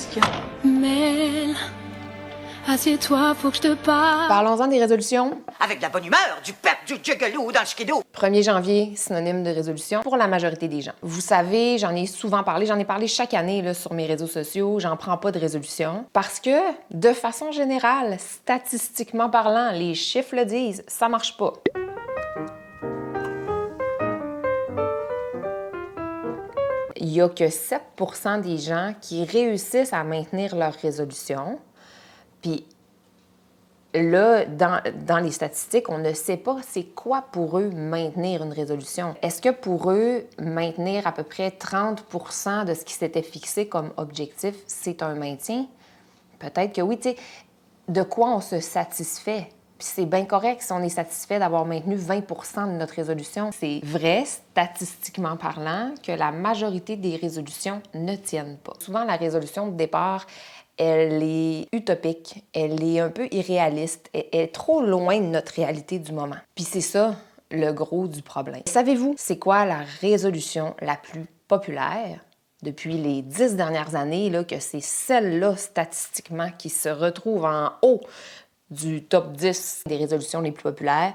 question. Mel, assieds-toi, faut que je te parle. Parlons-en des résolutions. Avec de la bonne humeur, du pep, du juggaloo dans le schkidoo. 1er janvier, synonyme de résolution pour la majorité des gens. Vous savez, j'en ai souvent parlé, j'en ai parlé chaque année là, sur mes réseaux sociaux, j'en prends pas de résolution parce que, de façon générale, statistiquement parlant, les chiffres le disent, ça marche pas. Il n'y a que 7 % des gens qui réussissent à maintenir leur résolution. Puis là, dans les statistiques, on ne sait pas c'est quoi pour eux maintenir une résolution. Est-ce que pour eux, maintenir à peu près 30 % de ce qui s'était fixé comme objectif, c'est un maintien? Peut-être que oui. Tu sais, de quoi on se satisfait? Puis c'est bien correct si on est satisfait d'avoir maintenu 20 % de notre résolution. C'est vrai, statistiquement parlant, que la majorité des résolutions ne tiennent pas. Souvent, la résolution de départ, elle est utopique, elle est un peu irréaliste, elle est trop loin de notre réalité du moment. Puis c'est ça le gros du problème. Savez-vous, c'est quoi la résolution la plus populaire? Depuis les 10 dernières années, là, que c'est celle-là, statistiquement, qui se retrouve en haut du top 10 des résolutions les plus populaires.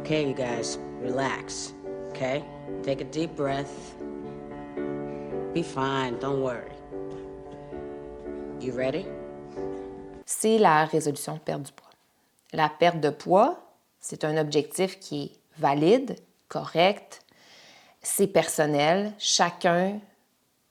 Okay, you guys, relax, okay? Take a deep breath. Be fine, don't worry. You ready? C'est la résolution de perte du poids. La perte de poids, c'est un objectif qui est valide, correct, c'est personnel, chacun,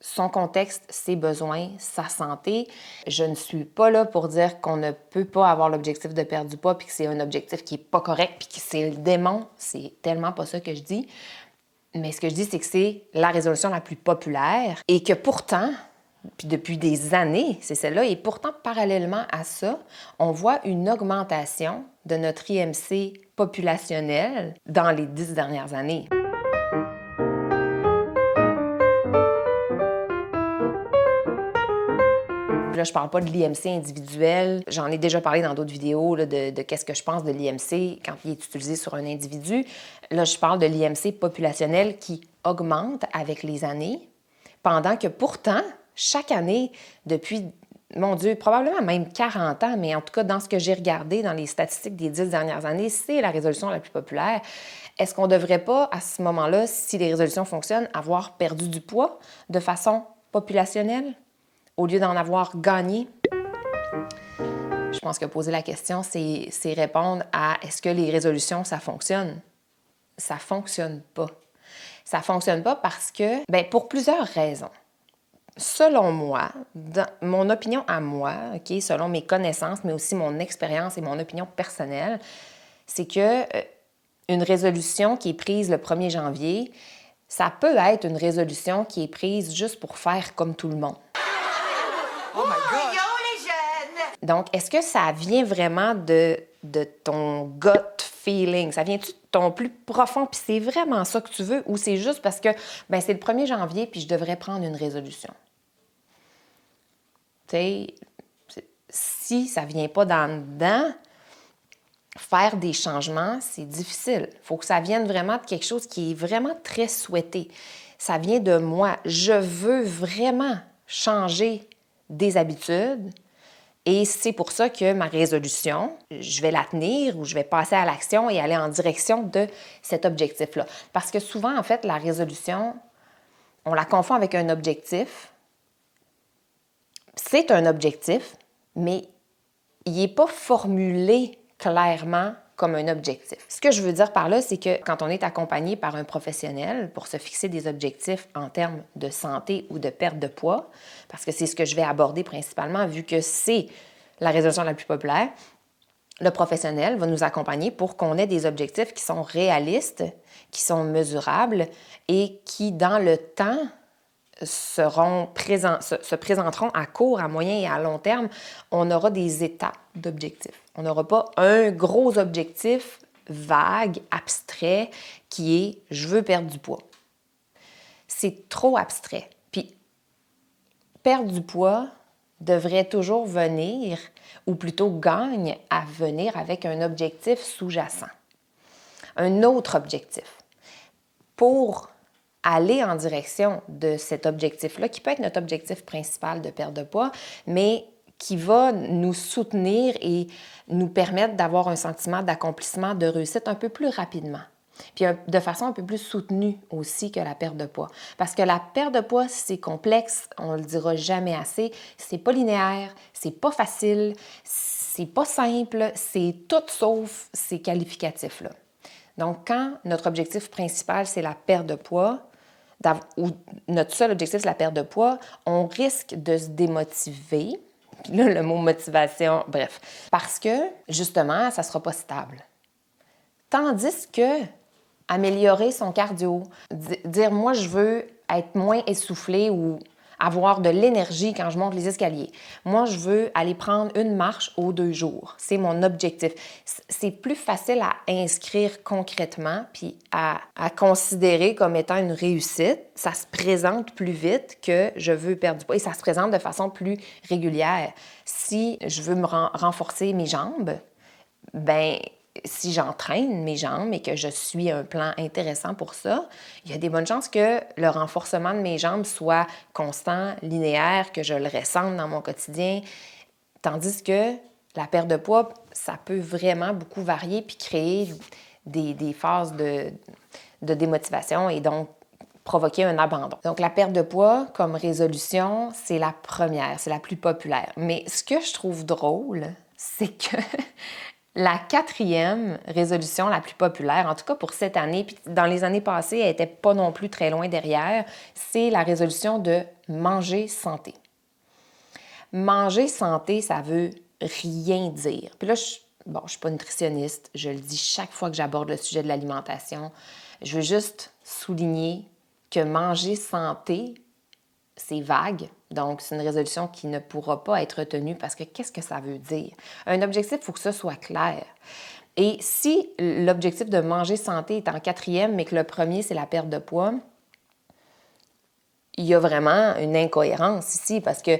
son contexte, ses besoins, sa santé. Je ne suis pas là pour dire qu'on ne peut pas avoir l'objectif de perdre du poids puis que c'est un objectif qui n'est pas correct puis que c'est le démon. C'est tellement pas ça que je dis. Mais ce que je dis, c'est que c'est la résolution la plus populaire et que pourtant, puis depuis des années, c'est celle-là, et pourtant, parallèlement à ça, on voit une augmentation de notre IMC populationnel dans les 10 dernières années. Là, je parle pas de l'IMC individuel. J'en ai déjà parlé dans d'autres vidéos là, de qu'est-ce que je pense de l'IMC quand il est utilisé sur un individu. Là, je parle de l'IMC populationnel qui augmente avec les années, pendant que pourtant, chaque année, depuis, mon Dieu, probablement même 40 ans, mais en tout cas, dans ce que j'ai regardé dans les statistiques des 10 dernières années, c'est la résolution la plus populaire. Est-ce qu'on ne devrait pas, à ce moment-là, si les résolutions fonctionnent, avoir perdu du poids de façon populationnelle? Au lieu d'en avoir gagné? Je pense que poser la question, c'est répondre à est-ce que les résolutions, ça fonctionne? Ça fonctionne pas. Ça fonctionne pas parce que, bien, pour plusieurs raisons. Selon moi, dans mon opinion à moi, OK, selon mes connaissances, mais aussi mon expérience et mon opinion personnelle, c'est que une résolution qui est prise le 1er janvier, ça peut être une résolution qui est prise juste pour faire comme tout le monde. Oh my God! Yo, les jeunes! Donc, est-ce que ça vient vraiment de ton gut feeling? Ça vient-tu de ton plus profond, puis c'est vraiment ça que tu veux, ou c'est juste parce que ben c'est le 1er janvier, puis je devrais prendre une résolution? Tu sais, si ça vient pas d'en dedans, faire des changements, c'est difficile. Il faut que ça vienne vraiment de quelque chose qui est vraiment très souhaité. Ça vient de moi. Je veux vraiment changer des habitudes et c'est pour ça que ma résolution, je vais la tenir ou je vais passer à l'action et aller en direction de cet objectif-là. Parce que souvent, en fait, la résolution, on la confond avec un objectif. C'est un objectif, mais il n'est pas formulé clairement comme un objectif. Ce que je veux dire par là, c'est que quand on est accompagné par un professionnel pour se fixer des objectifs en termes de santé ou de perte de poids, parce que c'est ce que je vais aborder principalement vu que c'est la résolution la plus populaire, le professionnel va nous accompagner pour qu'on ait des objectifs qui sont réalistes, qui sont mesurables et qui, dans le temps, se présenteront à court, à moyen et à long terme. On aura des étapes d'objectifs. On n'aura pas un gros objectif vague, abstrait, qui est « je veux perdre du poids ». C'est trop abstrait. Puis, perdre du poids devrait toujours venir, ou plutôt gagne à venir avec un objectif sous-jacent. Un autre objectif. Pour aller en direction de cet objectif-là, qui peut être notre objectif principal de perte de poids, mais qui va nous soutenir et nous permettre d'avoir un sentiment d'accomplissement, de réussite un peu plus rapidement. Puis de façon un peu plus soutenue aussi que la perte de poids. Parce que la perte de poids, c'est complexe, on le dira jamais assez, c'est pas linéaire, c'est pas facile, c'est pas simple, c'est tout sauf ces qualificatifs-là. Donc, quand notre objectif principal, c'est la perte de poids, ou notre seul objectif, c'est la perte de poids, on risque de se démotiver. Puis là, le mot motivation, bref. Parce que, justement, ça ne sera pas stable. Tandis que améliorer son cardio, dire « moi, je veux être moins essoufflé ou avoir de l'énergie quand je monte les escaliers. Moi, je veux aller prendre une marche aux 2 jours. C'est mon objectif. » C'est plus facile à inscrire concrètement puis à considérer comme étant une réussite. Ça se présente plus vite que je veux perdre du poids et ça se présente de façon plus régulière. Si je veux me renforcer mes jambes, ben si j'entraîne mes jambes et que je suis un plan intéressant pour ça, il y a des bonnes chances que le renforcement de mes jambes soit constant, linéaire, que je le ressente dans mon quotidien. Tandis que la perte de poids, ça peut vraiment beaucoup varier puis créer des phases de démotivation et donc provoquer un abandon. Donc, la perte de poids comme résolution, c'est la première, c'est la plus populaire. Mais ce que je trouve drôle, c'est que la 4e résolution la plus populaire, en tout cas pour cette année, puis dans les années passées, elle n'était pas non plus très loin derrière, c'est la résolution de manger santé. Manger santé, ça veut rien dire. Puis là, je suis pas nutritionniste, je le dis chaque fois que j'aborde le sujet de l'alimentation. Je veux juste souligner que manger santé, c'est vague. Donc, c'est une résolution qui ne pourra pas être tenue parce que qu'est-ce que ça veut dire? Un objectif, il faut que ça soit clair. Et si l'objectif de manger santé est en 4e, mais que le premier, c'est la perte de poids, il y a vraiment une incohérence ici parce que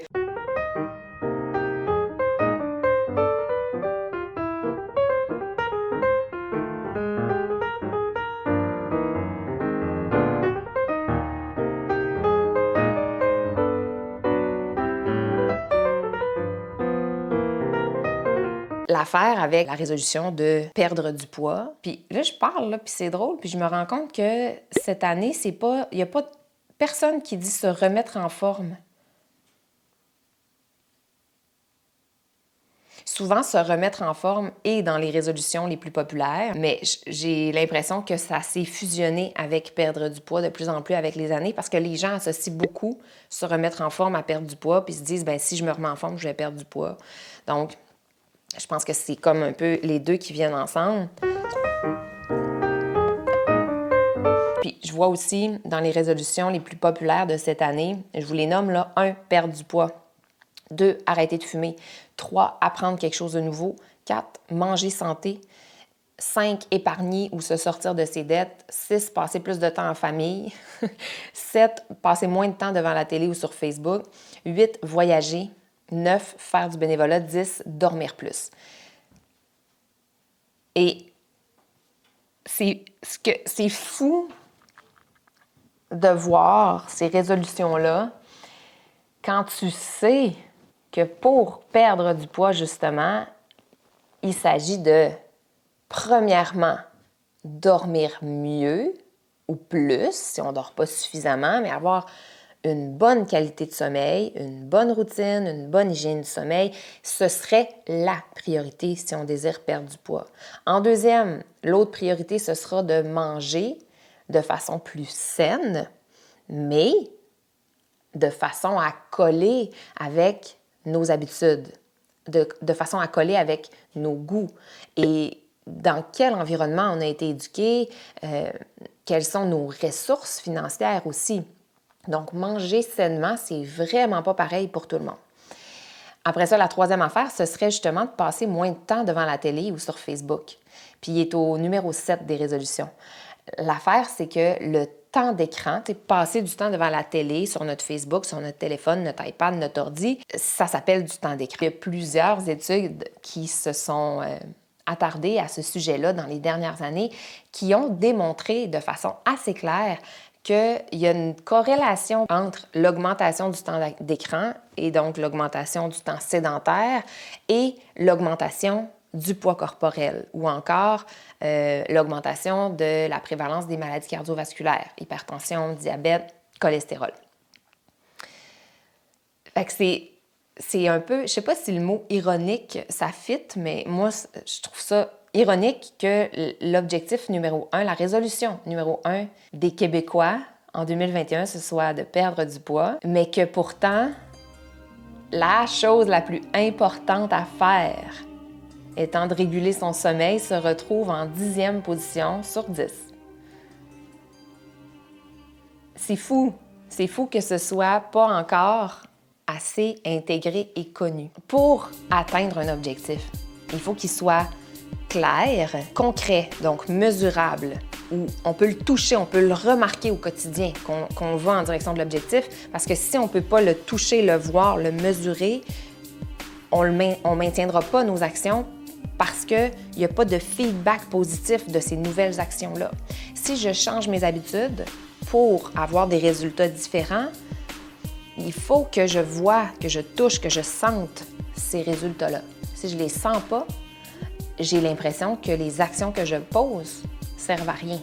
l'affaire avec la résolution de perdre du poids. Puis là, je parle, là, puis c'est drôle, puis je me rends compte que cette année, il n'y a pas personne qui dit se remettre en forme. Souvent, se remettre en forme est dans les résolutions les plus populaires, mais j'ai l'impression que ça s'est fusionné avec perdre du poids de plus en plus avec les années parce que les gens associent beaucoup se remettre en forme à perdre du poids puis se disent, bien, si je me remets en forme, je vais perdre du poids. Donc, je pense que c'est comme un peu les deux qui viennent ensemble. Puis je vois aussi dans les résolutions les plus populaires de cette année, je vous les nomme là, 1, perdre du poids. 2, arrêter de fumer. 3, apprendre quelque chose de nouveau. 4, manger santé. 5, épargner ou se sortir de ses dettes. 6, passer plus de temps en famille. 7, passer moins de temps devant la télé ou sur Facebook. 8, voyager. 9, faire du bénévolat. 10, dormir plus. Et c'est fou de voir ces résolutions-là quand tu sais que pour perdre du poids, justement, il s'agit de, premièrement, dormir mieux ou plus, si on ne dort pas suffisamment, mais avoir une bonne qualité de sommeil, une bonne routine, une bonne hygiène du sommeil, ce serait la priorité si on désire perdre du poids. En deuxième, l'autre priorité, ce sera de manger de façon plus saine, mais de façon à coller avec nos habitudes, de façon à coller avec nos goûts. Et dans quel environnement on a été éduqué, quelles sont nos ressources financières aussi. Donc, manger sainement, c'est vraiment pas pareil pour tout le monde. Après ça, la troisième affaire, ce serait justement de passer moins de temps devant la télé ou sur Facebook. Puis il est au numéro 7 des résolutions. L'affaire, c'est que le temps d'écran, passer du temps devant la télé, sur notre Facebook, sur notre téléphone, notre iPad, notre ordi, ça s'appelle du temps d'écran. Il y a plusieurs études qui se sont attardées à ce sujet-là dans les dernières années qui ont démontré de façon assez claire qu'il y a une corrélation entre l'augmentation du temps d'écran et donc l'augmentation du temps sédentaire et l'augmentation du poids corporel ou encore l'augmentation de la prévalence des maladies cardiovasculaires, hypertension, diabète, cholestérol. Fait que c'est un peu, je sais pas si le mot ironique, ça fit, mais moi, je trouve ça ironique que l'objectif numéro 1, la résolution numéro 1 des Québécois en 2021, ce soit de perdre du poids, mais que pourtant, la chose la plus importante à faire étant de réguler son sommeil, se retrouve en 10e position sur 10. C'est fou. C'est fou que ce soit pas encore assez intégré et connu. Pour atteindre un objectif, il faut qu'il soit clair, concret, donc mesurable, où on peut le toucher, on peut le remarquer au quotidien, qu'on va en direction de l'objectif, parce que si on ne peut pas le toucher, le voir, le mesurer, on ne maintiendra pas nos actions parce qu'il n'y a pas de feedback positif de ces nouvelles actions-là. Si je change mes habitudes pour avoir des résultats différents, il faut que je vois, que je touche, que je sente ces résultats-là. Si je ne les sens pas, j'ai l'impression que les actions que je pose servent à rien.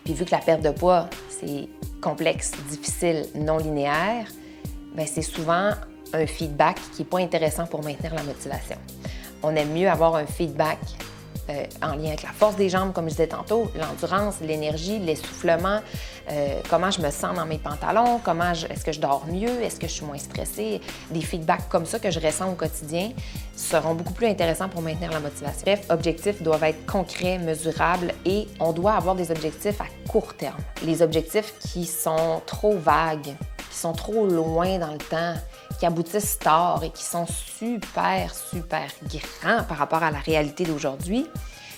Puis vu que la perte de poids, c'est complexe, difficile, non linéaire, bien, c'est souvent un feedback qui n'est pas intéressant pour maintenir la motivation. On aime mieux avoir un feedback en lien avec la force des jambes, comme je disais tantôt, l'endurance, l'énergie, l'essoufflement, comment je me sens dans mes pantalons, est-ce que je dors mieux, est-ce que je suis moins stressée. Des feedbacks comme ça que je ressens au quotidien seront beaucoup plus intéressants pour maintenir la motivation. Bref, objectifs doivent être concrets, mesurables et on doit avoir des objectifs à court terme. Les objectifs qui sont trop vagues, qui sont trop loin dans le temps, qui aboutissent tard et qui sont super grands par rapport à la réalité d'aujourd'hui,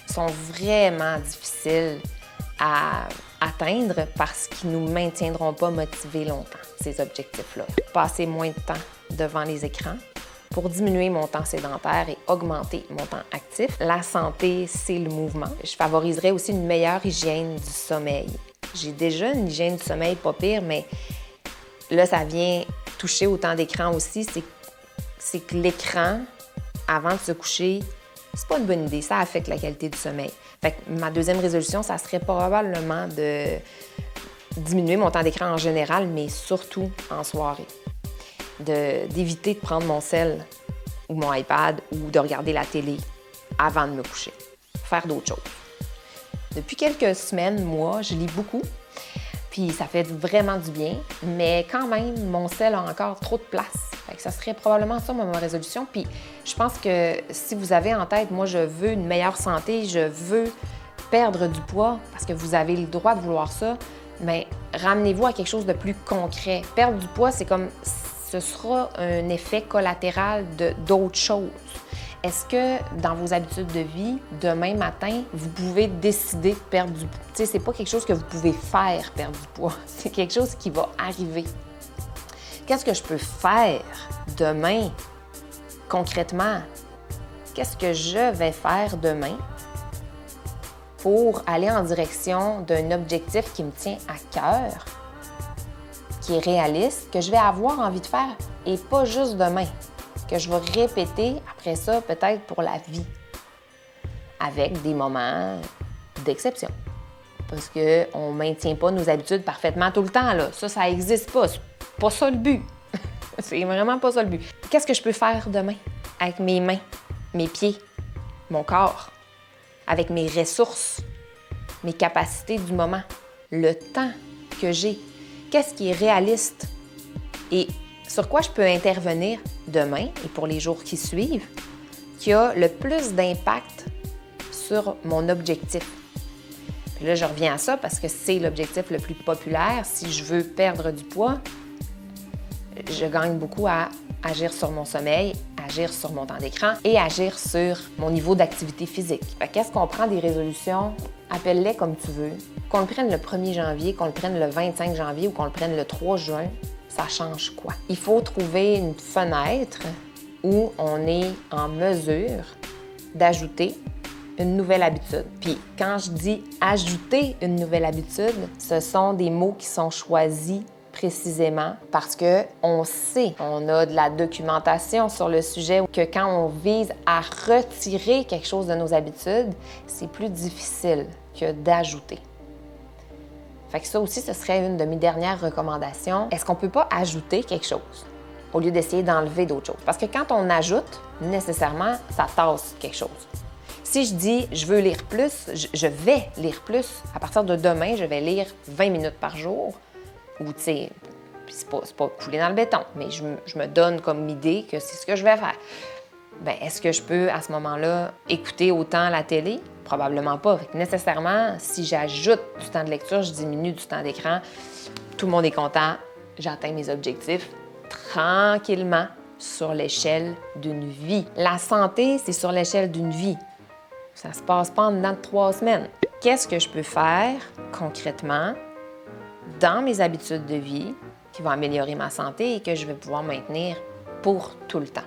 sont vraiment difficiles à atteindre parce qu'ils ne nous maintiendront pas motivés longtemps, ces objectifs-là. Passer moins de temps devant les écrans pour diminuer mon temps sédentaire et augmenter mon temps actif. La santé, c'est le mouvement. Je favoriserais aussi une meilleure hygiène du sommeil. J'ai déjà une hygiène du sommeil pas pire, mais là, ça vient toucher au temps d'écran aussi, c'est que l'écran, avant de se coucher, c'est pas une bonne idée. Ça affecte la qualité du sommeil. Fait que ma deuxième résolution, ça serait probablement de diminuer mon temps d'écran en général, mais surtout en soirée. D'éviter de prendre mon cell ou mon iPad ou de regarder la télé avant de me coucher. Faire d'autres choses. Depuis quelques semaines, mois, je lis beaucoup. Puis ça fait vraiment du bien, mais quand même, mon sel a encore trop de place. Fait que ça serait probablement ça, ma résolution. Puis je pense que si vous avez en tête, moi, je veux une meilleure santé, je veux perdre du poids, parce que vous avez le droit de vouloir ça, mais ramenez-vous à quelque chose de plus concret. Perdre du poids, c'est comme, ce sera un effet collatéral d'autres choses. Est-ce que dans vos habitudes de vie, demain matin, vous pouvez décider de perdre du poids? Tu sais, c'est pas quelque chose que vous pouvez faire, perdre du poids. C'est quelque chose qui va arriver. Qu'est-ce que je peux faire demain, concrètement? Qu'est-ce que je vais faire demain pour aller en direction d'un objectif qui me tient à cœur, qui est réaliste, que je vais avoir envie de faire et pas juste demain? Que je vais répéter après ça, peut-être pour la vie, avec des moments d'exception. Parce qu'on ne maintient pas nos habitudes parfaitement tout le temps, là. Ça n'existe pas. C'est pas ça le but. C'est vraiment pas ça le but. Qu'est-ce que je peux faire demain avec mes mains, mes pieds, mon corps, avec mes ressources, mes capacités du moment, le temps que j'ai? Qu'est-ce qui est réaliste? Et sur quoi je peux intervenir demain et pour les jours qui suivent, qui a le plus d'impact sur mon objectif. Puis là, je reviens à ça parce que c'est l'objectif le plus populaire. Si je veux perdre du poids, je gagne beaucoup à agir sur mon sommeil, agir sur mon temps d'écran et agir sur mon niveau d'activité physique. Qu'est-ce qu'on prend des résolutions? Appelle-les comme tu veux. Qu'on le prenne le 1er janvier, qu'on le prenne le 25 janvier ou qu'on le prenne le 3 juin, ça change quoi? Il faut trouver une fenêtre où on est en mesure d'ajouter une nouvelle habitude. Puis quand je dis ajouter une nouvelle habitude, ce sont des mots qui sont choisis précisément parce que on sait, on a de la documentation sur le sujet que quand on vise à retirer quelque chose de nos habitudes, c'est plus difficile que d'ajouter. Fait que ça aussi, ce serait une de mes dernières recommandations. Est-ce qu'on peut pas ajouter quelque chose au lieu d'essayer d'enlever d'autres choses? Parce que quand on ajoute, nécessairement, ça tasse quelque chose. Si je dis « je veux lire plus », je vais lire plus. À partir de demain, je vais lire 20 minutes par jour. Ou, tu sais, c'est pas couler dans le béton, mais je me donne comme idée que c'est ce que je vais faire. Bien, est-ce que je peux, à ce moment-là, écouter autant la télé? Probablement pas. Fait que nécessairement, si j'ajoute du temps de lecture, je diminue du temps d'écran, tout le monde est content, j'atteins mes objectifs tranquillement sur l'échelle d'une vie. La santé, c'est sur l'échelle d'une vie. Ça se passe pas en dedans de 3 semaines. Qu'est-ce que je peux faire concrètement dans mes habitudes de vie qui vont améliorer ma santé et que je vais pouvoir maintenir pour tout le temps?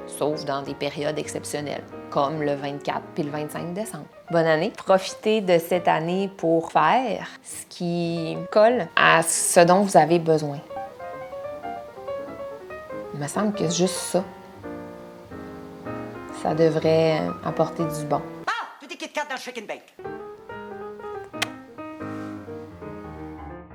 Sauf dans des périodes exceptionnelles, comme le 24 puis le 25 décembre. Bonne année! Profitez de cette année pour faire ce qui colle à ce dont vous avez besoin. Il me semble que juste ça, ça devrait apporter du bon. Ah, petit Kit Kat dans le Shake and Bake.